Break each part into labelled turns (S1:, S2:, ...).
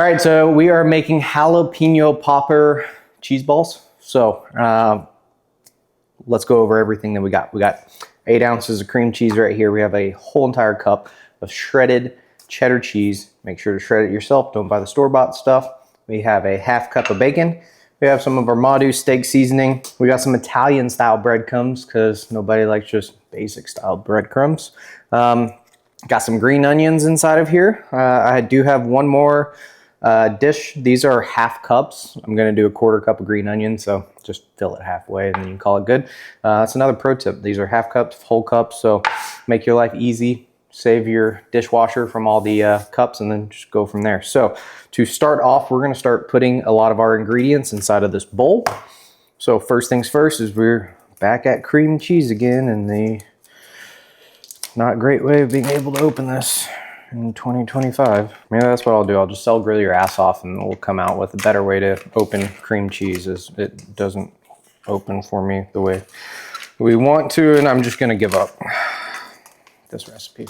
S1: All right, so we are making jalapeno popper cheese balls. So let's go over everything that we got. We got 8 ounces of cream cheese right here. We have a whole entire cup of shredded cheddar cheese. Make sure to shred it yourself. Don't buy the store-bought stuff. We have a half cup of bacon. We have some of our Ma Deuce steak seasoning. We got some Italian style breadcrumbs because nobody likes just basic style breadcrumbs. Got some green onions inside of here. I do have one more dish. These are half cups. I'm gonna do a 1/4 cup of green onions, so just fill it halfway and then you can call it good. That's another pro tip. These are half cups, whole cups, so make your life easy. Save your dishwasher from all the cups and then just go from there. So to start off, we're gonna start putting a lot of our ingredients inside of this bowl. So first things first is we're back at cream cheese again, and the not great way of being able to open this in 2025. Maybe that's what I'll do. I'll just grill your ass off and we'll come out with a better way to open cream cheese, as it doesn't open for me the way we want to, and I'm just gonna give up this recipe.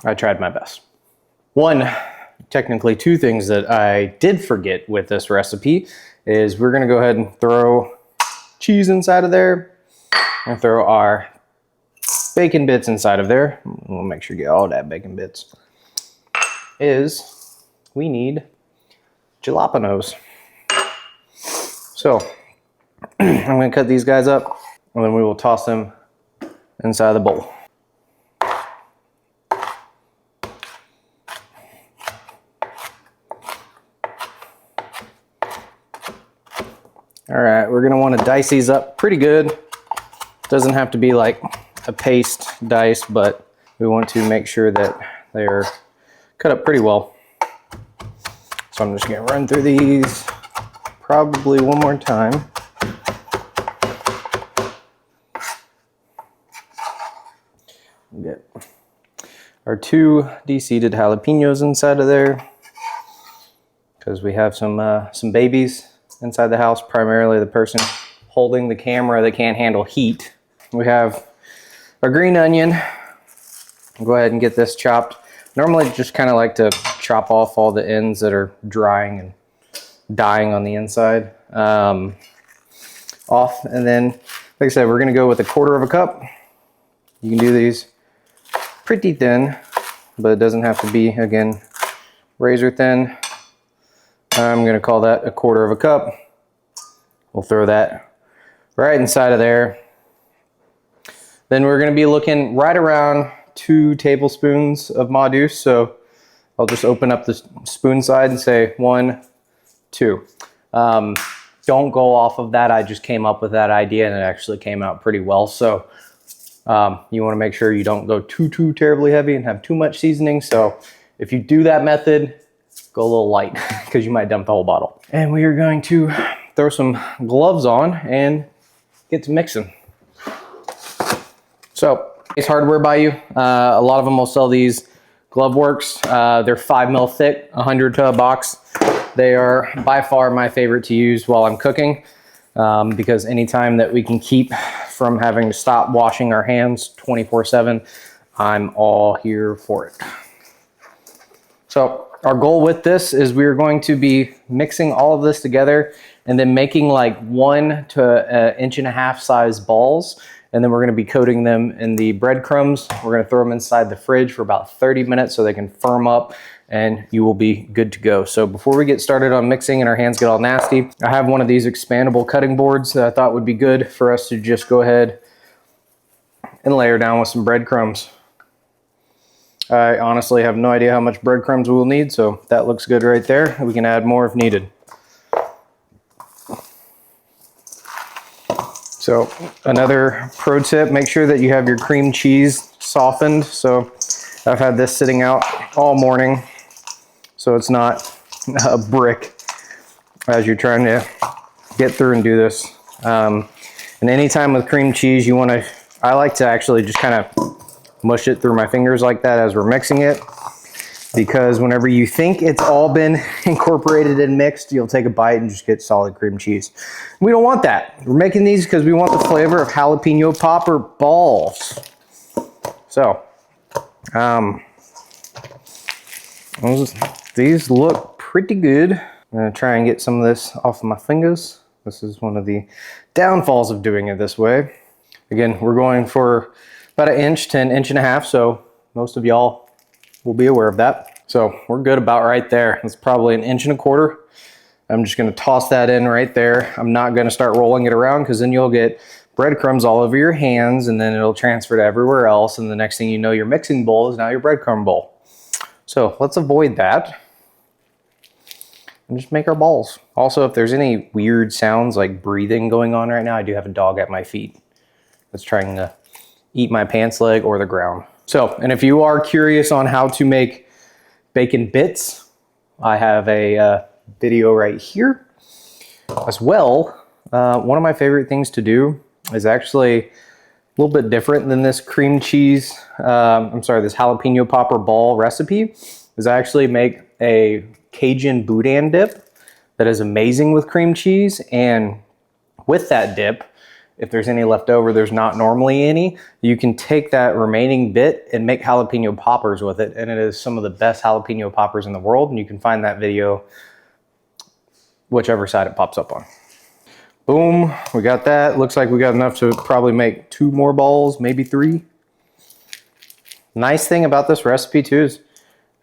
S1: I tried my best. Technically 2 things that I did forget with this recipe is we're gonna go ahead and throw cheese inside of there and throw our bacon bits inside of there. We'll make sure you get all that bacon bits. We need jalapeños. So I'm gonna cut these guys up and then we will toss them inside the bowl. All right, we're gonna wanna dice these up pretty good. Doesn't have to be like a paste dice, but we want to make sure that they are cut up pretty well. So I'm just gonna run through these probably one more time. Get our 2 de-seeded jalapeños inside of there because we have some babies inside the house, primarily the person holding the camera that can't handle heat. We have our green onion. I'll go ahead and get this chopped. Normally just kind of like to chop off all the ends that are drying and dying on the inside off. And then, like I said, we're gonna go with a 1/4 cup. You can do these pretty thin, but it doesn't have to be, again, razor thin. I'm gonna call that a 1/4 cup. We'll throw that right inside of there. Then we're gonna be looking right around 2 tablespoons of Ma Deuce. So I'll just open up the spoon side and say 1, 2. Don't go off of that. I just came up with that idea and it actually came out pretty well. So you wanna make sure you don't go too terribly heavy and have too much seasoning. So if you do that method, go a little light because you might dump the whole bottle. And we are going to throw some gloves on and get to mixing. So, Ace Hardware by you. A lot of them will sell these glove works. They're 5 mil thick, 100 to a box. They are by far my favorite to use while I'm cooking because anytime that we can keep from having to stop washing our hands 24/7, I'm all here for it. So our goal with this is we're going to be mixing all of this together and then making like 1 to 1.5 inch size balls. And then we're gonna be coating them in the breadcrumbs. We're gonna throw them inside the fridge for about 30 minutes so they can firm up and you will be good to go. So before we get started on mixing and our hands get all nasty, I have one of these expandable cutting boards that I thought would be good for us to just go ahead and layer down with some breadcrumbs. I honestly have no idea how much breadcrumbs we will need, so that looks good right there. We can add more if needed. So another pro tip, make sure that you have your cream cheese softened. So I've had this sitting out all morning, so it's not a brick as you're trying to get through and do this. And anytime with cream cheese, I like to actually just kind of mush it through my fingers like that as we're mixing it, because whenever you think it's all been incorporated and mixed, you'll take a bite and just get solid cream cheese. We don't want that. We're making these because we want the flavor of jalapeno popper balls. So, these look pretty good. I'm gonna try and get some of this off of my fingers. This is one of the downfalls of doing it this way. Again, we're going for about 1 inch to 1.5 inches, so most of y'all will be aware of that. So we're good about right there. It's probably 1.25 inches. I'm just gonna toss that in right there. I'm not gonna start rolling it around because then you'll get breadcrumbs all over your hands and then it'll transfer to everywhere else. And the next thing you know, your mixing bowl is now your breadcrumb bowl. So let's avoid that and just make our balls. Also, if there's any weird sounds like breathing going on right now, I do have a dog at my feet that's trying to eat my pants leg or the ground. So, and if you are curious on how to make bacon bits, I have a video right here as well. One of my favorite things to do is actually a little bit different than this cream cheese, this jalapeno popper ball recipe, is I actually make a Cajun boudin dip that is amazing with cream cheese. And with that dip, if there's any left over, there's not normally any, you can take that remaining bit and make jalapeno poppers with it. And it is some of the best jalapeno poppers in the world. And you can find that video whichever side it pops up on. Boom, we got that. Looks like we got enough to probably make 2 more balls, maybe 3. Nice thing about this recipe too is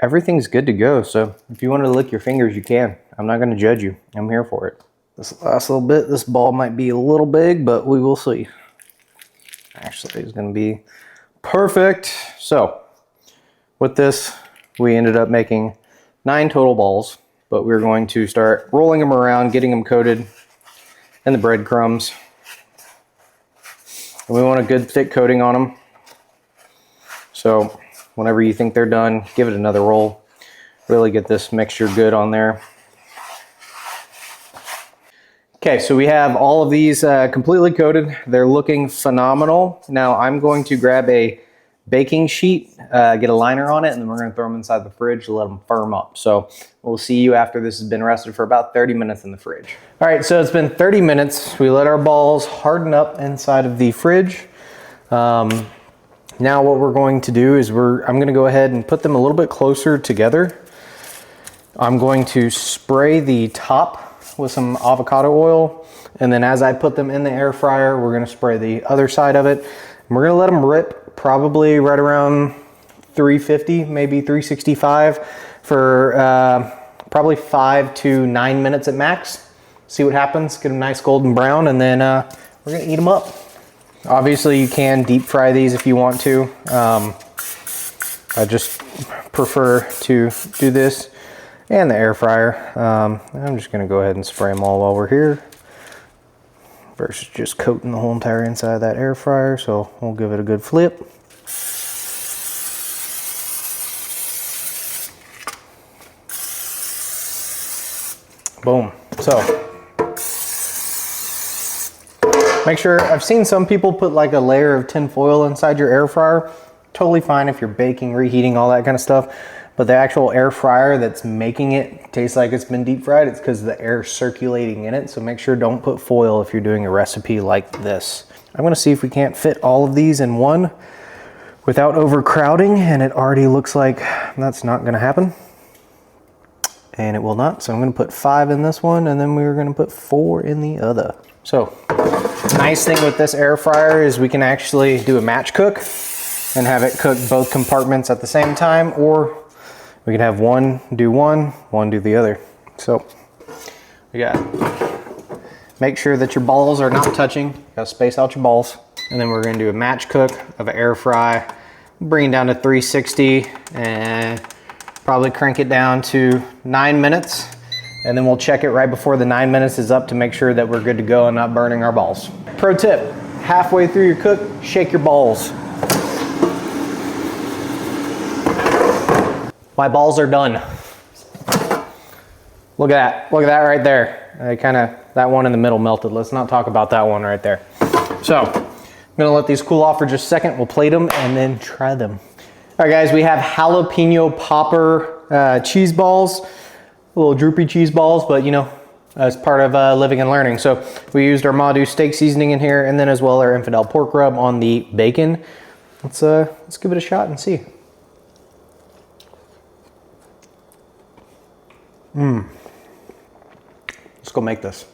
S1: everything's good to go. So if you want to lick your fingers, you can. I'm not going to judge you. I'm here for it. This last little bit, this ball might be a little big, but we will see. Actually, it's going to be perfect. So with this, we ended up making 9 total balls, but we're going to start rolling them around, getting them coated in the breadcrumbs. And we want a good thick coating on them. So whenever you think they're done, give it another roll. Really get this mixture good on there. Okay, so we have all of these completely coated. They're looking phenomenal. Now I'm going to grab a baking sheet, get a liner on it, and then we're gonna throw them inside the fridge to let them firm up. So we'll see you after this has been rested for about 30 minutes in the fridge. All right, so it's been 30 minutes. We let our balls harden up inside of the fridge. Now what we're going to do is I'm gonna go ahead and put them a little bit closer together. I'm going to spray the top with some avocado oil, and then as I put them in the air fryer, we're gonna spray the other side of it. And we're gonna let them rip probably right around 350, maybe 365 for probably 5 to 9 minutes at max. See what happens, get them nice golden brown, and then we're gonna eat them up. Obviously you can deep fry these if you want to. I just prefer to do this and the air fryer. I'm just gonna go ahead and spray them all while we're here versus just coating the whole entire inside of that air fryer. So we'll give it a good flip. Boom. So make sure, I've seen some people put like a layer of tin foil inside your air fryer. Totally fine if you're baking, reheating, all that kind of stuff. But the actual air fryer that's making it taste like it's been deep fried, it's because the air circulating in it. So make sure don't put foil if you're doing a recipe like this. I'm gonna see if we can't fit all of these in one without overcrowding, and it already looks like that's not gonna happen. And it will not. So I'm gonna put 5 in this one, and then we're gonna put 4 in the other. So nice thing with this air fryer is we can actually do a match cook and have it cook both compartments at the same time, or we can have one do the other. So we got, make sure that your balls are not touching. You gotta space out your balls. And then we're gonna do a match cook of an air fry, bring it down to 360 and probably crank it down to 9 minutes. And then we'll check it right before the 9 minutes is up to make sure that we're good to go and not burning our balls. Pro tip, halfway through your cook, shake your balls. My balls are done. Look at that right there. That one in the middle melted. Let's not talk about that one right there. So I'm gonna let these cool off for just a second. We'll plate them and then try them. All right guys, we have jalapeno popper cheese balls, little droopy cheese balls, but you know, as part of living and learning. So we used our Ma Deuce steak seasoning in here, and then as well our infidel pork rub on the bacon. let's give it a shot and see. Let's go make this.